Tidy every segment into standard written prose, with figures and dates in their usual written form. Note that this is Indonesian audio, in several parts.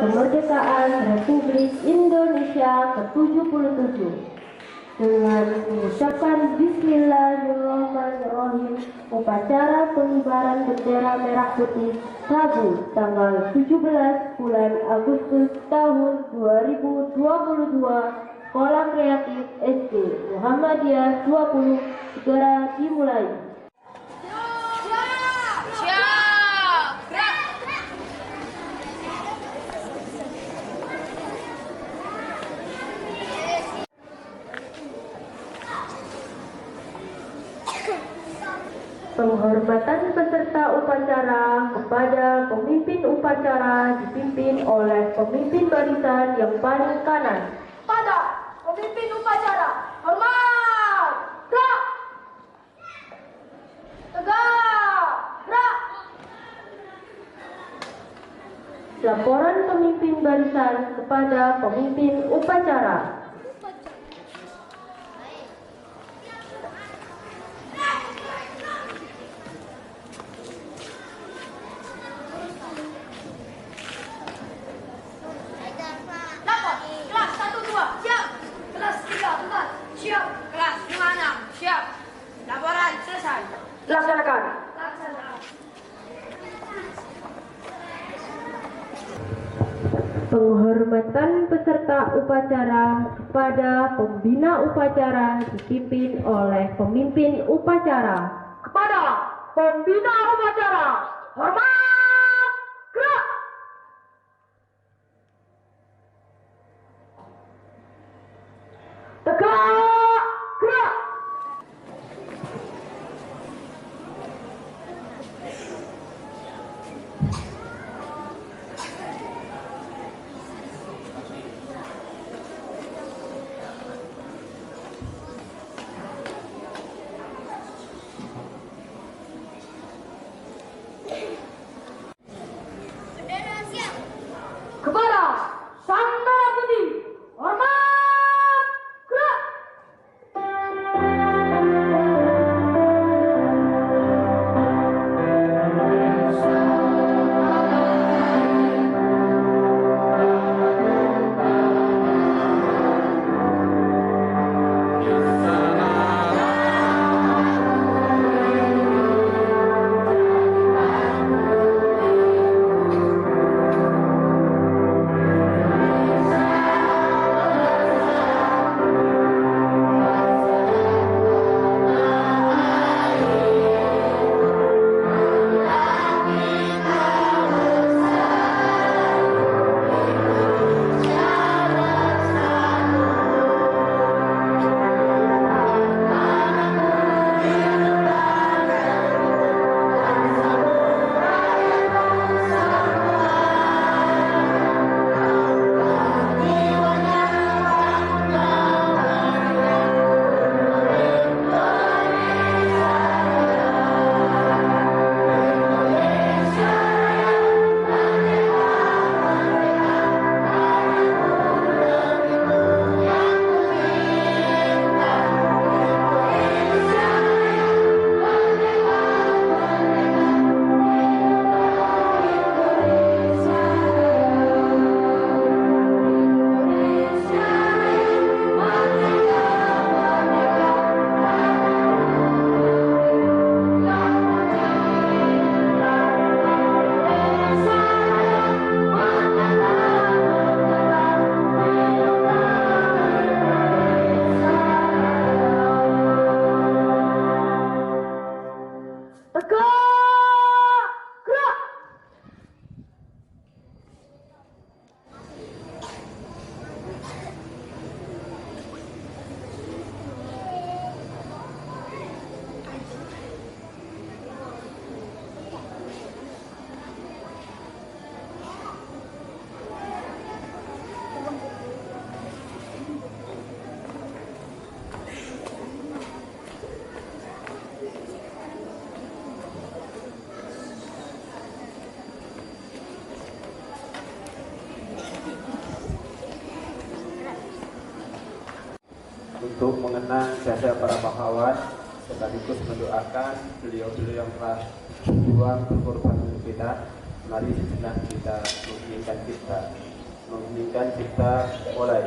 Kemerdekaan Republik Indonesia ke-77 dengan mengucapkan Bismillahirrahmanirrahim. Upacara pengibaran bendera merah putih Rabu tanggal 17 bulan Agustus tahun 2022, Sekolah Kreatif SD Muhammadiyah 20 segera dimulai. Penghormatan peserta upacara kepada pemimpin upacara dipimpin oleh pemimpin barisan yang paling kanan. Pada pemimpin upacara, hormat, gerak, tegak, gerak. Laporan pemimpin barisan kepada pemimpin upacara. Laksanakan. Penghormatan peserta upacara kepada pembina upacara dipimpin oleh pemimpin upacara. Kepada pembina upacara, hormat, gerak. Tegak, gerak. Kepada Sang Merah Putih, hormat, gerak. Tegak, gerak. Untuk mengenang jasa para pahlawan sekaligus mendoakan beliau-beliau yang telah berjuang berkorban untuk kita, mari sejenak kita mengingat kita. Mengizinkan kita mulai.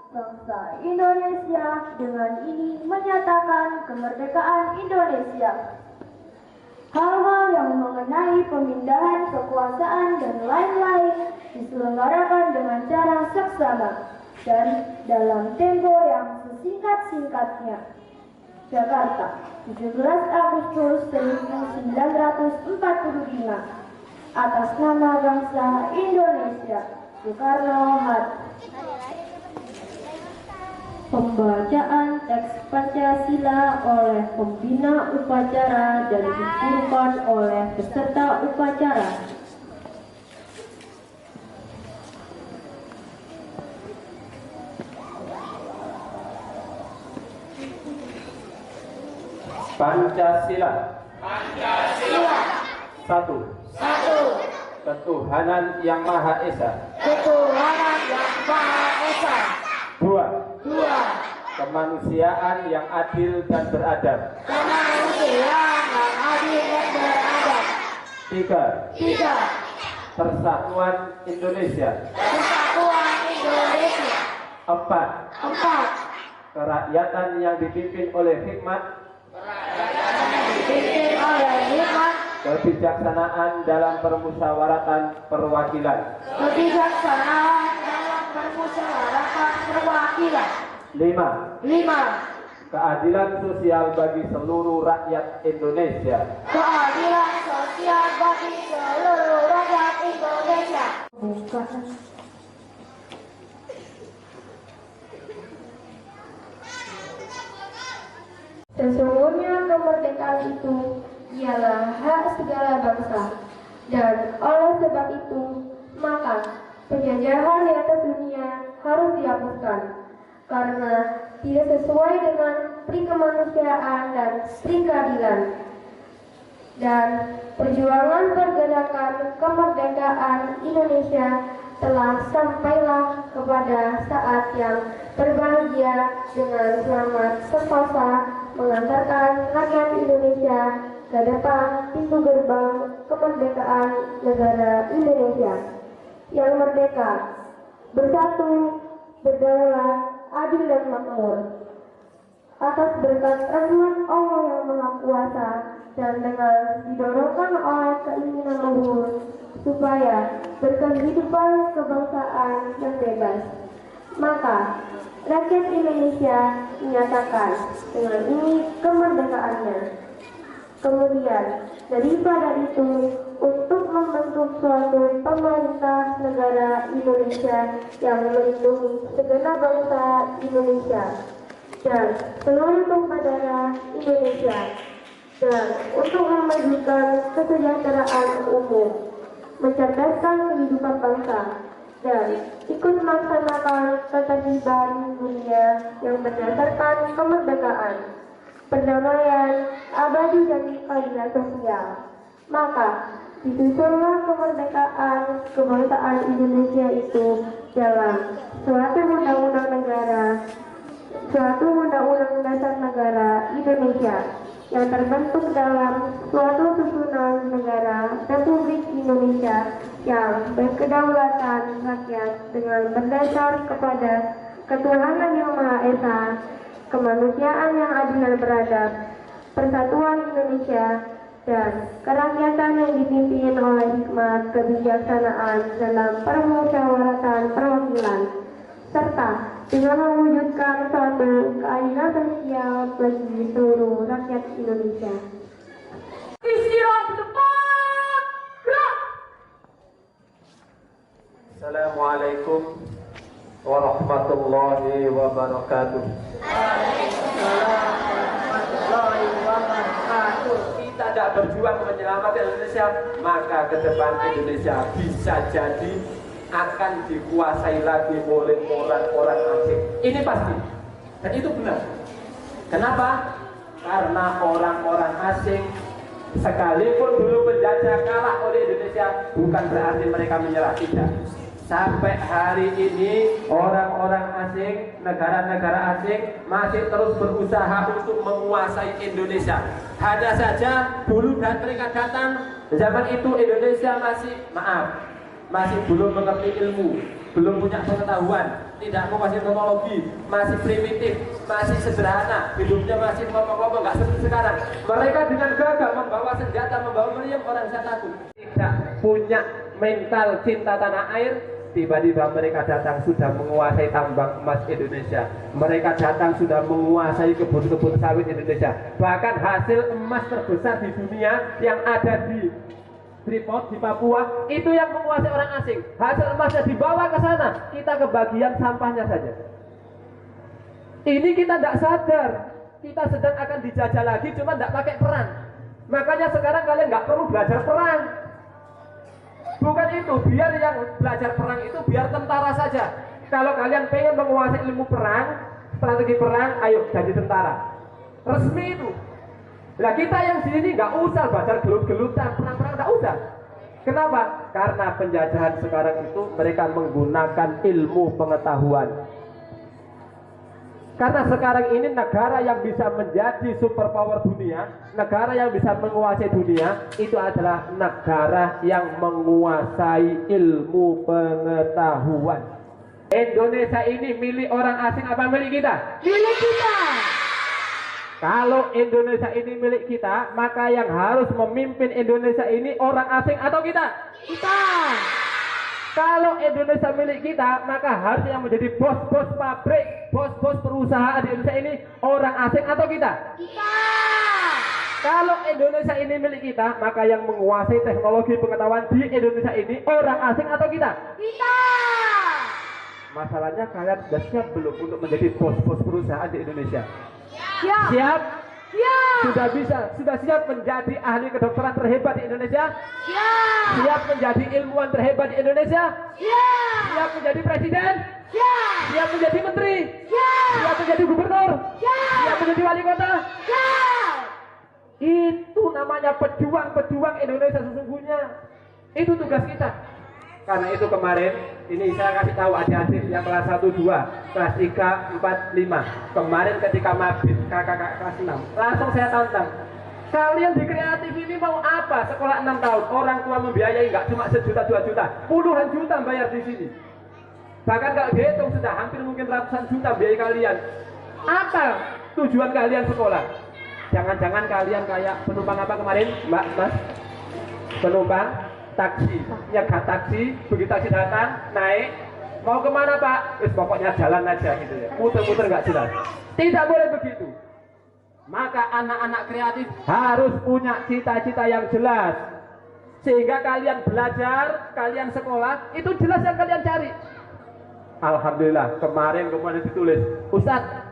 Bangsa Indonesia dengan ini menyatakan kemerdekaan Indonesia. Hal-hal yang mengenai pemindahan kekuasaan dan lain-lain diselenggarakan dengan cara seksama dan dalam tempo yang sesingkat-singkatnya. Jakarta, 17 Agustus 1945. Atas nama bangsa Indonesia, Soekarno-Hatta. Pembacaan teks Pancasila oleh pembina upacara dan dituturkan oleh peserta upacara. Pancasila. Pancasila. 1. Ketuhanan yang Maha Esa. Ketuhanan yang Maha Esa. 2. 2. Kemanusiaan yang adil dan beradab. Kemanusiaan yang adil dan beradab. 3. Persatuan Indonesia. Persatuan Indonesia. 4. Kerakyatan yang dipimpin oleh hikmat, Dipimpin oleh hikmat, kebijaksanaan dalam permusyawaratan perwakilan. kebijaksanaan dalam permusyawaratan perwakilan. 5. Keadilan sosial bagi seluruh rakyat Indonesia. Keadilan sosial bagi seluruh rakyat Indonesia. Sesungguhnya kemerdekaan itu ialah hak segala bangsa, dan oleh sebab itu, maka penjajahan di atas dunia harus dihapuskan, karena tidak sesuai dengan pri kemanusiaan dan pri keadilan. Dan perjuangan pergerakan kemerdekaan Indonesia telah sampailah kepada saat yang berbahagia dengan selamat sentosa mengantarkan rakyat Indonesia ke depan pintu gerbang kemerdekaan negara Indonesia yang merdeka, bersatu, berdaulat, adil dan makmur. Atas berkat rahmat Allah yang Maha Kuasa dan dengan didorongkan oleh keinginan luhur supaya berkehidupan kebangsaan yang bebas, maka rakyat Indonesia menyatakan dengan ini kemerdekaannya. Kemudian daripada itu, untuk membentuk suatu pemerintah negara Indonesia yang melindungi segenap bangsa Indonesia dan seluruh tumpah darah Indonesia, dan untuk memajukan kesejahteraan umum, mencerdaskan kehidupan bangsa, dan ikut melaksanakan ketertiban dunia yang berdasarkan kemerdekaan, perdamaian, abadi dan keadilan sosial. Maka disusunlah kemerdekaan kebangsaan Indonesia itu dalam suatu undang-undang dasar negara Indonesia yang terbentuk dalam suatu susunan negara Republik Indonesia yang berkedaulatan rakyat dengan berdasar kepada ketuhanan yang Maha Esa, kemanusiaan yang adil dan beradab, persatuan Indonesia, dan kerakyatan yang dipimpin oleh hikmat kebijaksanaan dalam permusyawaratan perwakilan, serta dengan mewujudkan suatu keadilan sosial bagi seluruh rakyat Indonesia. Istirahat tempat, gerak. Assalamualaikum warahmatullahi wabarakatuh. Kita tidak berjuang menyelamatkan Indonesia, maka ke depan Indonesia bisa jadi akan dikuasai lagi oleh orang-orang asing. Ini pasti, dan itu benar. Kenapa? Karena orang-orang asing sekalipun dulu penjajah kalah oleh Indonesia, bukan berarti mereka menyerah, tidak. Sampai hari ini orang-orang asing, negara-negara asing masih terus berusaha untuk menguasai Indonesia. Hanya saja dulu dan mereka datang, zaman itu Indonesia masih belum mengerti ilmu, belum punya pengetahuan, tidak menguasai teknologi, masih primitif, masih sederhana, hidupnya masih kelompok-kelompok, nggak seperti sekarang. Mereka dengan gagah membawa senjata, membawa meriam, orang bisa takut. Tidak punya mental cinta tanah air. Tiba-tiba mereka datang sudah menguasai tambang emas Indonesia. Mereka datang sudah menguasai kebun-kebun sawit Indonesia. Bahkan hasil emas terbesar di dunia yang ada di Freeport di Papua itu yang menguasai orang asing. Hasil emasnya dibawa ke sana, kita kebagian sampahnya saja. Ini kita tidak sadar, kita sedang akan dijajah lagi, cuma tidak pakai perang. Makanya sekarang kalian nggak perlu belajar perang. Bukan itu, biar yang belajar perang itu biar tentara saja. Kalau kalian pengen menguasai ilmu perang, strategi perang, ayo jadi tentara. Resmi itu. Nah kita yang di sini nggak usah belajar gelut-gelutan, perang-perang nggak usah. Kenapa? Karena penjajahan sekarang itu mereka menggunakan ilmu pengetahuan. Karena sekarang ini negara yang bisa menjadi superpower dunia, negara yang bisa menguasai dunia, itu adalah negara yang menguasai ilmu pengetahuan. Indonesia ini milik orang asing apa milik kita? Milik kita. Kalau Indonesia ini milik kita, maka yang harus memimpin Indonesia ini orang asing atau kita? Kita. Kalau Indonesia milik kita, maka harus yang menjadi bos-bos pabrik, bos-bos perusahaan di Indonesia ini orang asing atau kita? Kita. Kalau Indonesia ini milik kita, maka yang menguasai teknologi pengetahuan di Indonesia ini orang asing atau kita? Kita. Masalahnya kalian sudah siap belum untuk menjadi bos-bos perusahaan di Indonesia? Siap. Siap? Siap. Sudah siap menjadi ahli kedokteran terhebat di Indonesia? Siap. Siap menjadi ilmuwan terhebat di Indonesia? Siap. Siap menjadi presiden? Siap. Siap menjadi menteri? Siap. Siap menjadi gubernur? Siap. Siap menjadi wali kota? Siap. Itu namanya pejuang-pejuang Indonesia sesungguhnya. Itu tugas kita. Karena itu kemarin, ini saya kasih tahu adik-adik yang kelas 1, 2, kelas 3, 4, 5. Kemarin ketika mabit kakak kelas 6, langsung saya tantang. Kalian di kreatif ini mau apa? Sekolah 6 tahun, orang tua membiayai nggak cuma 1 juta, 2 juta, puluhan juta bayar di sini. Bahkan kalau dihitung sudah hampir mungkin ratusan juta biaya kalian. Apa tujuan kalian sekolah? Jangan-jangan kalian kayak penumpang apa kemarin, Mbak, Mas? Penumpang taksi, nyegat taksi, begitu taksi datang, naik, mau kemana Pak? Pokoknya jalan aja gitu ya, muter-muter nggak jelas. Tidak boleh begitu. Maka anak-anak kreatif harus punya cita-cita yang jelas, sehingga kalian belajar, kalian sekolah, itu jelas yang kalian cari. Alhamdulillah, kemarin ditulis, Ustadz,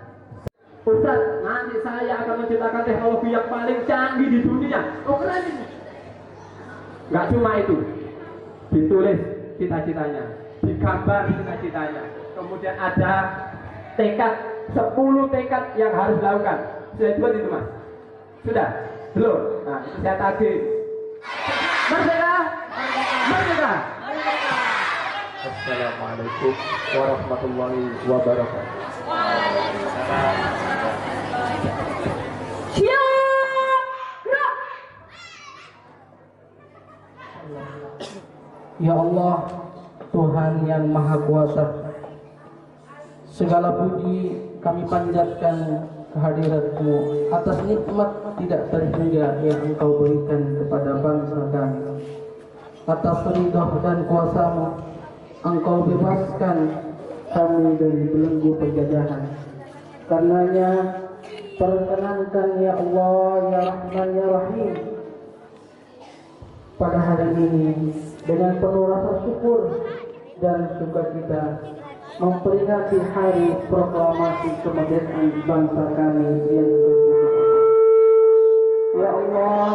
nanti saya akan menciptakan teknologi yang paling canggih di dunia. Oh keren ini. Nggak cuma itu, ditulis cita-citanya, digambar cita-citanya, kemudian ada tekad, 10 tekad yang harus dilakukan. Sudah buat itu Mas? Sudah? Belum? Nah itu saya tagih. Merdeka! Merdeka! Assalamualaikum warahmatullahi wabarakatuh. Ya Allah, Tuhan yang Maha Kuasa, segala puji kami panjatkan kehadirat-Mu atas nikmat tidak terhingga yang Engkau berikan kepada bangsa kami. Atas ridha dan kuasa-Mu, Engkau bebaskan kami dari belenggu penjajahan. Karenanya, perkenankan ya Allah, ya Rahman, ya Rahim, pada hari ini dengan penuh rasa syukur dan sukacita memperingati hari proklamasi kemerdekaan bangsa kami yang ke-70. Ya Allah,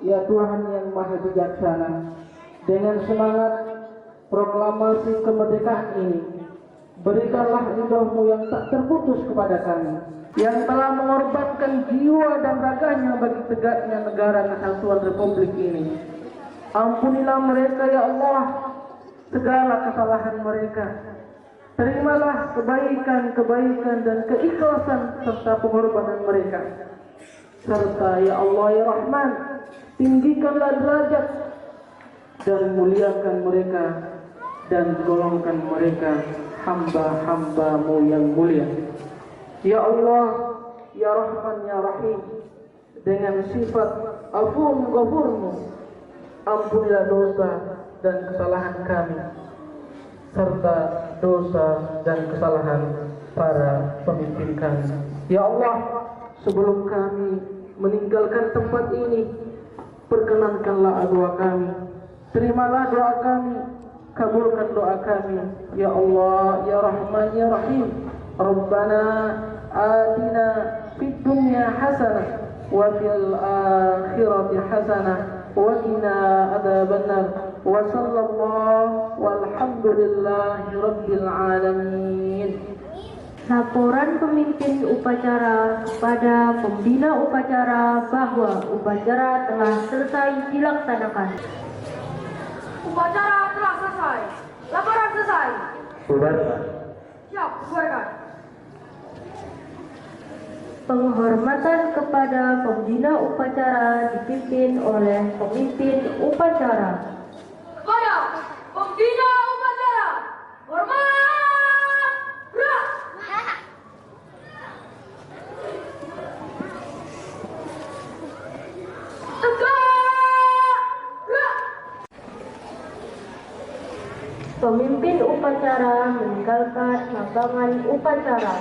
ya Tuhan yang Maha Bijaksana, dengan semangat proklamasi kemerdekaan ini, berikanlah ridha-Mu yang tak terputus kepada kami, yang telah mengorbankan jiwa dan raganya bagi tegaknya negara kesatuan Republik ini. Ampunilah mereka ya Allah segala kesalahan mereka. Terimalah kebaikan-kebaikan dan keikhlasan serta pengorbanan mereka. Serta ya Allah ya Rahman, tinggikanlah derajat dan muliakan mereka dan golongkan mereka hamba-hamba-Mu yang mulia. Ya Allah, ya Rahman, ya Rahim, dengan sifat Afun Ghafur-Mu, ampunilah dosa dan kesalahan kami, serta dosa dan kesalahan para pemimpin kami. Ya Allah, sebelum kami meninggalkan tempat ini, perkenankanlah doa kami. Terimalah doa kami, kabulkan doa kami. Ya Allah, ya Rahman, ya Rahim. Rabbana atina fid dunya hasanah wa fil akhirati hasanah wa qina adzabannar. Wa sallallahu walhamdulillahi rabbil alamin. Laporan pemimpin upacara kepada pembina upacara bahwa upacara telah selesai dilaksanakan. Upacara telah selesai. Laporan selesai. Bubarkan. Siap, bubarkan. Penghormatan kepada pembina upacara dipimpin oleh pemimpin upacara. Kepada pembina upacara, hormat, gerak. Tegak, gerak. Pemimpin upacara meninggalkan lapangan upacara.